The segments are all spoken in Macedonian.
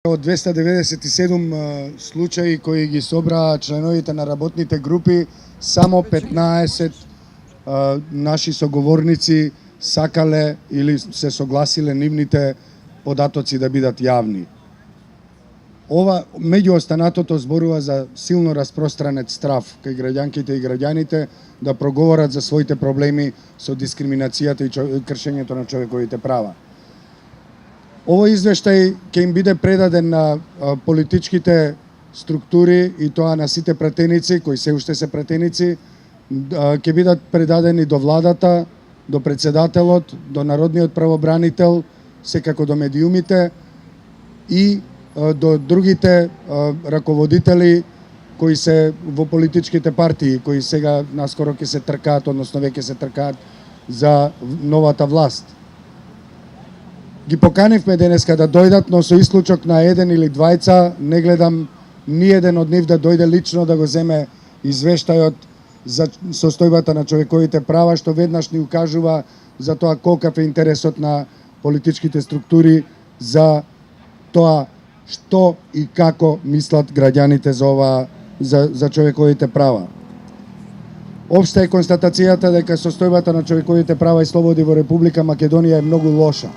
Од 297 случаи кои ги собраа членовите на работните групи, само 15 наши соговорници сакале или се согласиле нивните податоци да бидат јавни. Ова, меѓу останатото, зборува за силно распространет страв кај граѓанките и граѓаните да проговорат за своите проблеми со дискриминацијата и кршењето на човековите права. Овој извештај ќе им биде предаден на политичките структури и тоа на сите пратеници, кои се уште се пратеници, ќе бидат предадени до владата, до председателот, до народниот правобранител, секако до медиумите и до другите раководители кои се во политичките партии, кои сега наскоро ќе се тркаат, односно веќе се тркаат за новата власт. Ги поканивме денеска да дојдат, но со исклучок на еден или двајца, не гледам ниеден од нив да дојде лично да го земе извештајот за состојбата на човековите права, што веднаш ни укажува за тоа колкав е интересот на политичките структури за тоа што и како мислат граѓаните за човековите права. Општа е констатацијата дека состојбата на човековите права и слободи во Република Македонија е многу лоша.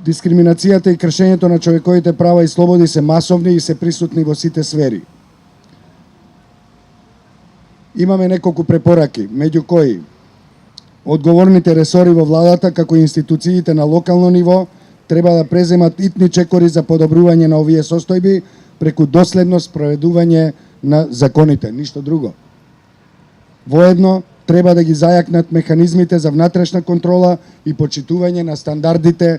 Дискриминацијата и кршењето на човековите права и слободи се масовни и се присутни во сите сфери. Имаме неколку препораки, меѓу кои одговорните ресори во владата, како и институциите на локално ниво, треба да преземат итни чекори за подобрување на овие состојби преку доследно спроведување на законите, ништо друго. Воедно, треба да ги зајакнат механизмите за внатрешна контрола и почитување на стандардите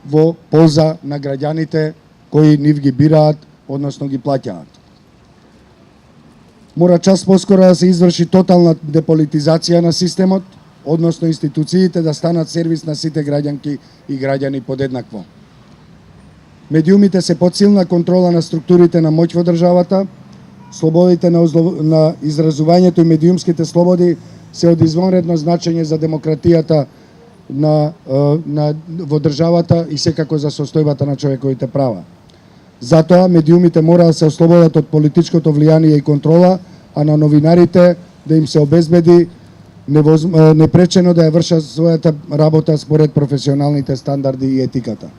во полза на граѓаните кои нив ги бираат, односно ги плаќаат. Мора час поскоро да се изврши тотална деполитизација на системот, односно институциите да станат сервис на сите граѓанки и граѓани подеднакво. Медиумите се под силна контрола на структурите на моќ во државата, слободите на изразувањето и медиумските слободи се од извонредно значење за демократијата во државата и секако за состојбата на човековите права. Затоа медиумите мора да се ослободат од политичкото влијание и контрола, а на новинарите да им се обезбеди непречено да ја вршат својата работа според професионалните стандарди и етиката.